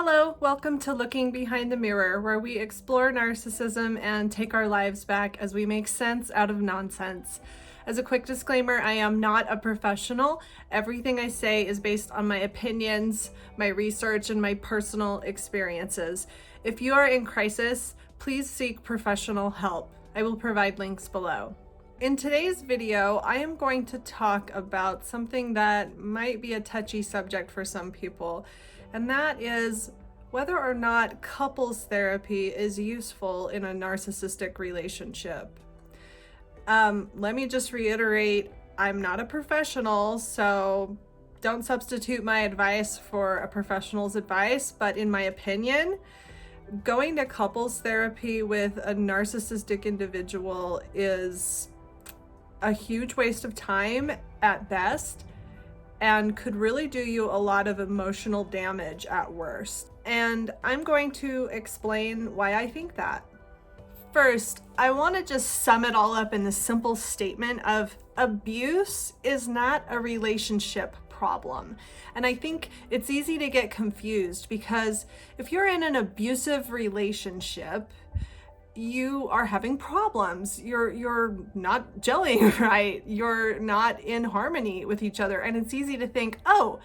Hello, welcome to Looking Behind the Mirror, where we explore narcissism and take our lives back as we make sense out of nonsense. As a quick disclaimer, I am not a professional. Everything I say is based on my opinions, my research, and my personal experiences. If you are in crisis, please seek professional help. I will provide links below. In today's video, I am going to talk about something that might be a touchy subject for some people, and that is whether or not couples therapy is useful in a narcissistic relationship. Let me just reiterate, I'm not a professional, so don't substitute my advice for a professional's advice, but in my opinion, going to couples therapy with a narcissistic individual is a huge waste of time at best and could really do you a lot of emotional damage at worst. And I'm going to explain why I think that. First, I want to just sum it all up in the simple statement of abuse is not a relationship problem. And I think it's easy to get confused because if you're in an abusive relationship, you are having problems. You're not gelling right. You're not in harmony with each other. And it's easy to think, oh,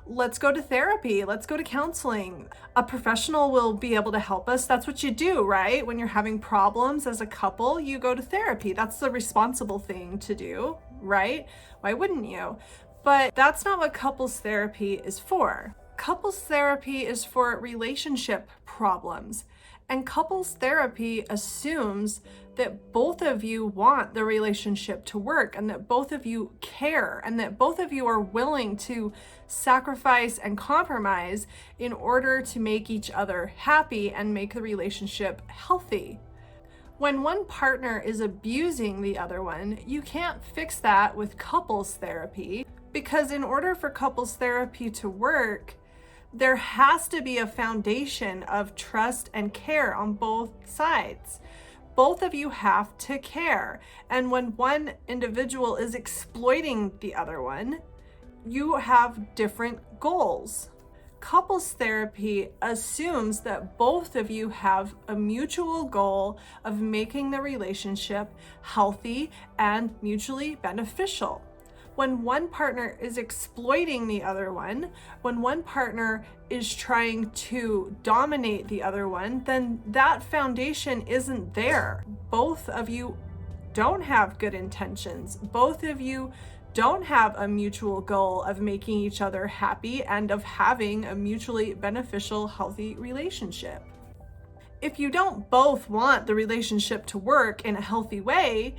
let's go to therapy. Let's go to counseling. A professional will be able to help us. That's what you do, right? When you're having problems as a couple, you go to therapy. That's the responsible thing to do, right? Why wouldn't you? But that's not what couples therapy is for. Couples therapy is for relationship problems. And couples therapy assumes that both of you want the relationship to work and that both of you care and that both of you are willing to sacrifice and compromise in order to make each other happy and make the relationship healthy. When one partner is abusing the other one, you can't fix that with couples therapy because in order for couples therapy to work, there has to be a foundation of trust and care on both sides. Both of you have to care. And when one individual is exploiting the other one, you have different goals. Couples therapy assumes that both of you have a mutual goal of making the relationship healthy and mutually beneficial. When one partner is exploiting the other one, when one partner is trying to dominate the other one, then that foundation isn't there. Both of you don't have good intentions. Both of you don't have a mutual goal of making each other happy and of having a mutually beneficial, healthy relationship. If you don't both want the relationship to work in a healthy way,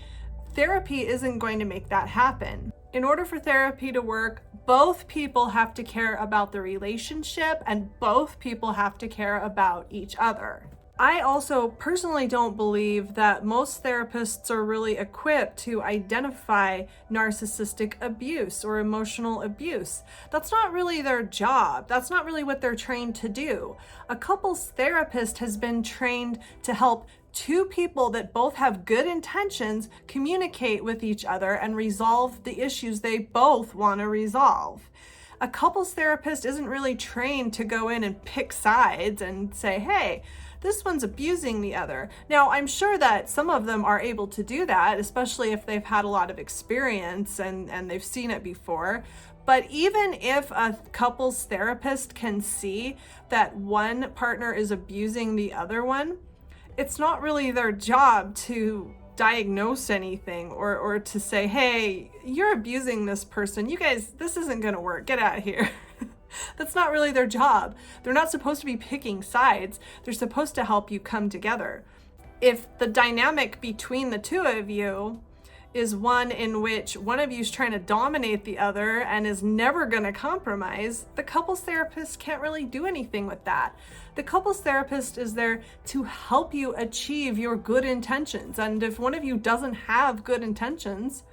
therapy isn't going to make that happen. In order for therapy to work, both people have to care about the relationship and both people have to care about each other. I also personally don't believe that most therapists are really equipped to identify narcissistic abuse or emotional abuse. That's not really their job. That's not really what they're trained to do. A couples therapist has been trained to help two people that both have good intentions communicate with each other and resolve the issues they both want to resolve. A couples therapist isn't really trained to go in and pick sides and say, hey, this one's abusing the other. Now, I'm sure that some of them are able to do that, especially if they've had a lot of experience and they've seen it before. But even if a couples therapist can see that one partner is abusing the other one, it's not really their job to diagnose anything or to say, hey, you're abusing this person. You guys, this isn't going to work. Get out of here. That's not really their job. They're not supposed to be picking sides. They're supposed to help you come together. If the dynamic between the two of you is one in which one of you is trying to dominate the other and is never going to compromise, the couples therapist can't really do anything with that. The couples therapist is there to help you achieve your good intentions. And if one of you doesn't have good intentions,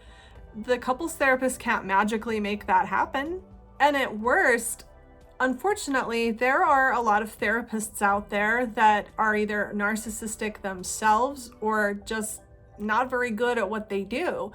the couples therapist can't magically make that happen. And at worst, unfortunately, there are a lot of therapists out there that are either narcissistic themselves or just not very good at what they do.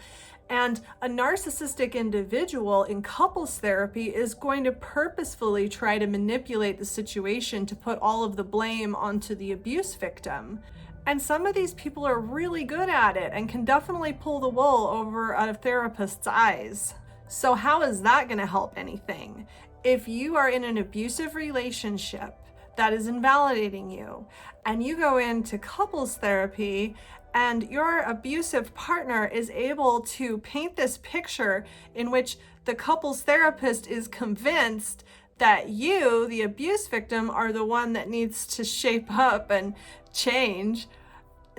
And a narcissistic individual in couples therapy is going to purposefully try to manipulate the situation to put all of the blame onto the abuse victim. And some of these people are really good at it and can definitely pull the wool over a therapist's eyes. So how is that going to help anything? If you are in an abusive relationship that is invalidating you, and you go into couples therapy and your abusive partner is able to paint this picture in which the couples therapist is convinced that you, the abuse victim, are the one that needs to shape up and change,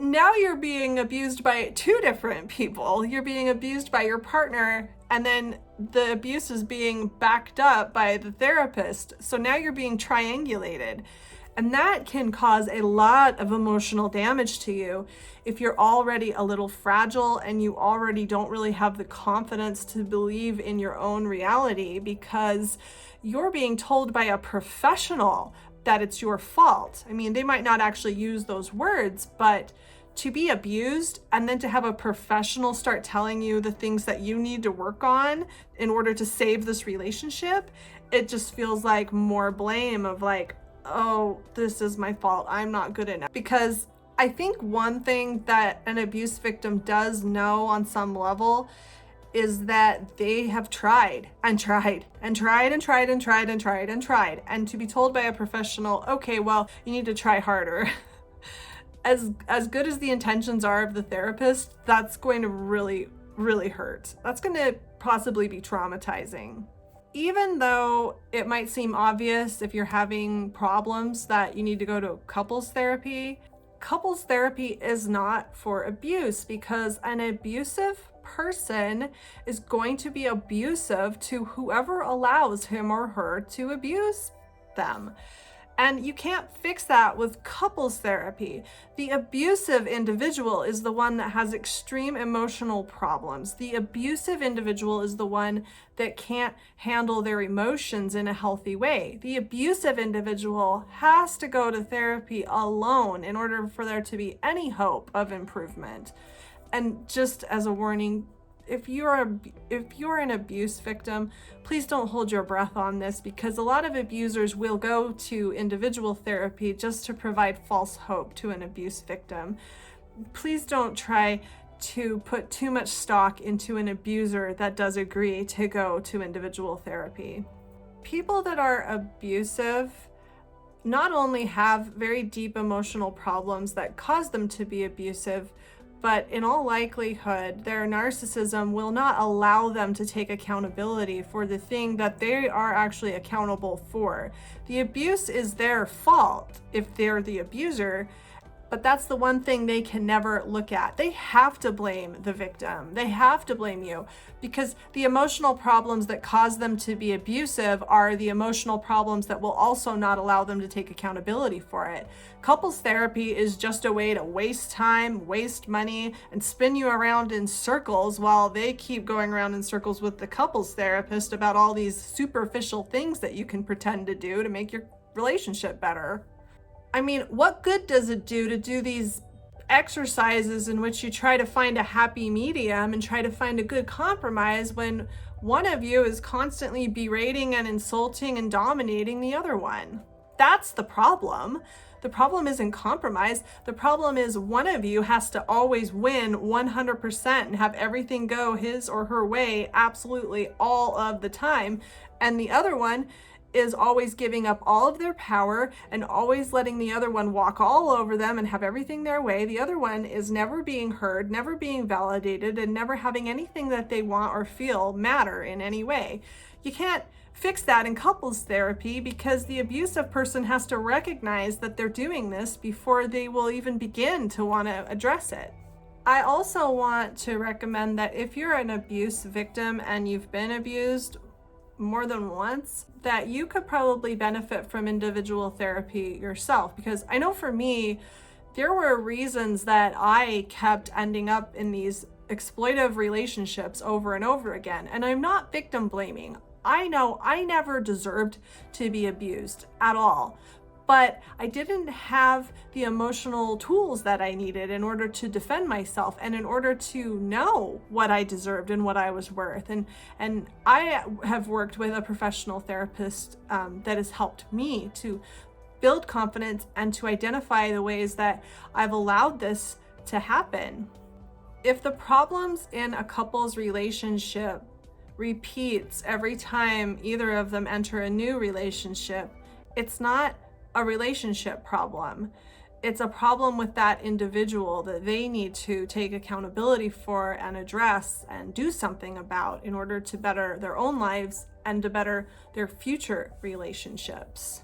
now you're being abused by two different people. You're being abused by your partner, and then the abuse is being backed up by the therapist. So now you're being triangulated. And that can cause a lot of emotional damage to you if you're already a little fragile and you already don't really have the confidence to believe in your own reality because you're being told by a professional that it's your fault. I mean, they might not actually use those words, but to be abused and then to have a professional start telling you the things that you need to work on in order to save this relationship, it just feels like more blame of like, oh, this is my fault, I'm not good enough. Because I think one thing that an abuse victim does know on some level is that they have tried and tried and tried and tried and tried and tried and tried. And to be told by a professional, okay, well, you need to try harder. As good as the intentions are of the therapist, that's going to really, really hurt. That's going to possibly be traumatizing. Even though it might seem obvious if you're having problems that you need to go to couples therapy is not for abuse, because an abusive person is going to be abusive to whoever allows him or her to abuse them. And you can't fix that with couples therapy. The abusive individual is the one that has extreme emotional problems. The abusive individual is the one that can't handle their emotions in a healthy way. The abusive individual has to go to therapy alone in order for there to be any hope of improvement. And just as a warning, if you're an abuse victim, please don't hold your breath on this, because a lot of abusers will go to individual therapy just to provide false hope to an abuse victim. Please don't try to put too much stock into an abuser that does agree to go to individual therapy. People that are abusive not only have very deep emotional problems that cause them to be abusive, but in all likelihood, their narcissism will not allow them to take accountability for the thing that they are actually accountable for. The abuse is their fault if they're the abuser, but that's the one thing they can never look at. They have to blame the victim. They have to blame you, because the emotional problems that cause them to be abusive are the emotional problems that will also not allow them to take accountability for it. Couples therapy is just a way to waste time, waste money, and spin you around in circles while they keep going around in circles with the couples therapist about all these superficial things that you can pretend to do to make your relationship better. I mean, what good does it do to do these exercises in which you try to find a happy medium and try to find a good compromise when one of you is constantly berating and insulting and dominating the other one? That's the problem. The problem isn't compromise. The problem is one of you has to always win 100% and have everything go his or her way absolutely all of the time. And the other one is always giving up all of their power and always letting the other one walk all over them and have everything their way. The other one is never being heard, never being validated, and never having anything that they want or feel matter in any way. You can't fix that in couples therapy, because the abusive person has to recognize that they're doing this before they will even begin to want to address it. I also want to recommend that if you're an abuse victim and you've been abused more than once, that you could probably benefit from individual therapy yourself. Because I know for me, there were reasons that I kept ending up in these exploitive relationships over and over again. And I'm not victim blaming. I know I never deserved to be abused at all. but I didn't have the emotional tools that I needed in order to defend myself and in order to know what I deserved and what I was worth. And I have worked with a professional therapist that has helped me to build confidence and to identify the ways that I've allowed this to happen. If the problems in a couple's relationship repeats every time either of them enter a new relationship, it's not a relationship problem. It's a problem with that individual that they need to take accountability for and address and do something about in order to better their own lives and to better their future relationships.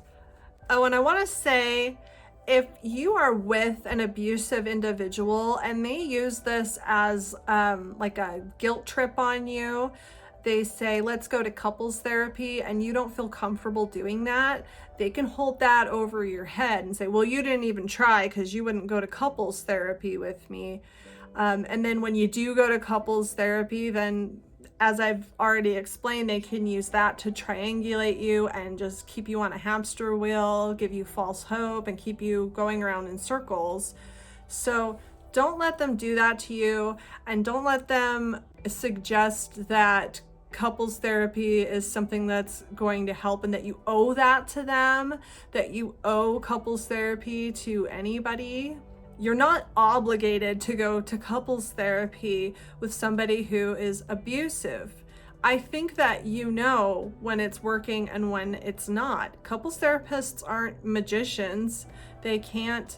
Oh, and I want to say, if you are with an abusive individual and they use this as like a guilt trip on you, they say, let's go to couples therapy, and you don't feel comfortable doing that, they can hold that over your head and say, well, you didn't even try because you wouldn't go to couples therapy with me. And then when you do go to couples therapy, then as I've already explained, they can use that to triangulate you and just keep you on a hamster wheel, give you false hope, and keep you going around in circles. So don't let them do that to you, and don't let them suggest that couples therapy is something that's going to help and that you owe that to them, that you owe couples therapy to anybody. You're not obligated to go to couples therapy with somebody who is abusive. I think that you know when it's working and when it's not. Couples therapists aren't magicians. They can't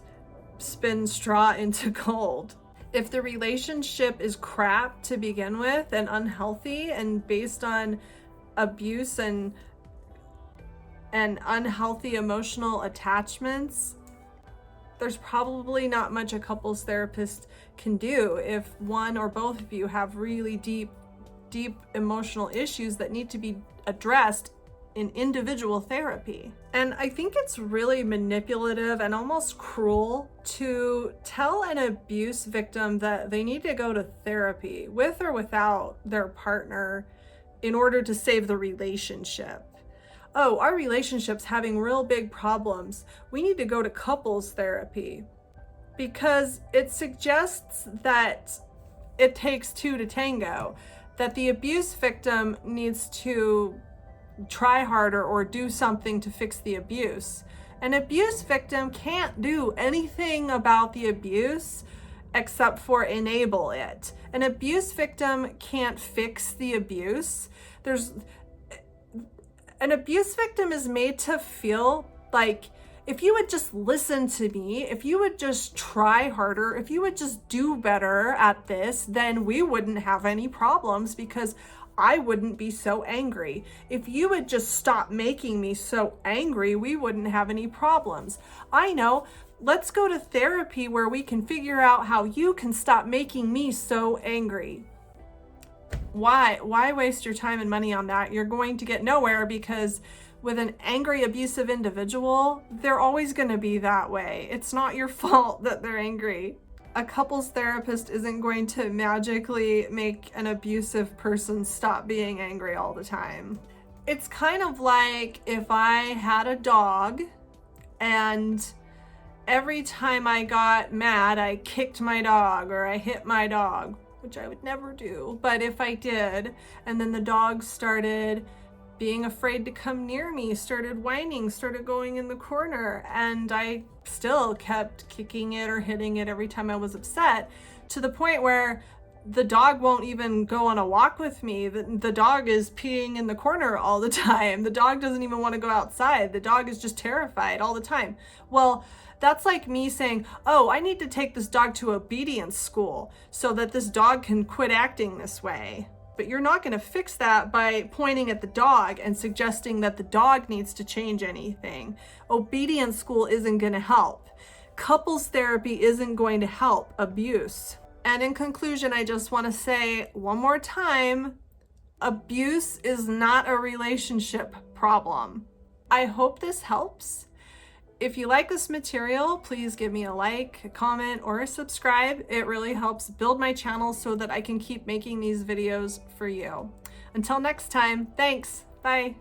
spin straw into gold. If the relationship is crap to begin with and unhealthy and based on abuse and unhealthy emotional attachments, there's probably not much a couples therapist can do if one or both of you have really deep emotional issues that need to be addressed in individual therapy. And I think it's really manipulative and almost cruel to tell an abuse victim that they need to go to therapy with or without their partner in order to save the relationship. Oh, our relationship's having real big problems. We need to go to couples therapy, because it suggests that it takes two to tango, that the abuse victim needs to try harder or do something to fix the abuse. An abuse victim can't do anything about the abuse except for enable it. An abuse victim can't fix the abuse. An abuse victim is made to feel like, if you would just listen to me, if you would just try harder, if you would just do better at this, then we wouldn't have any problems because I wouldn't be so angry. If you would just stop making me so angry, we wouldn't have any problems. I know, let's go to therapy where we can figure out how you can stop making me so angry. Why waste your time and money on that? You're going to get nowhere, because with an angry, abusive individual, they're always going to be that way. It's not your fault that they're angry. A couples therapist isn't going to magically make an abusive person stop being angry all the time. It's kind of like if I had a dog and every time I got mad, I kicked my dog or I hit my dog, which I would never do. But if I did, and then the dog started being afraid to come near me, started whining, started going in the corner, and I still kept kicking it or hitting it every time I was upset, to the point where the dog won't even go on a walk with me. The dog is peeing in the corner all the time. The dog doesn't even want to go outside. The dog is just terrified all the time. Well, that's like me saying, oh, I need to take this dog to obedience school so that this dog can quit acting this way. But you're not going to fix that by pointing at the dog and suggesting that the dog needs to change anything. Obedience school isn't going to help. Couples therapy isn't going to help abuse. And in conclusion, I just want to say one more time, abuse is not a relationship problem. I hope this helps. If you like this material, please give me a like, a comment, or a subscribe. It really helps build my channel so that I can keep making these videos for you. Until next time, thanks. Bye.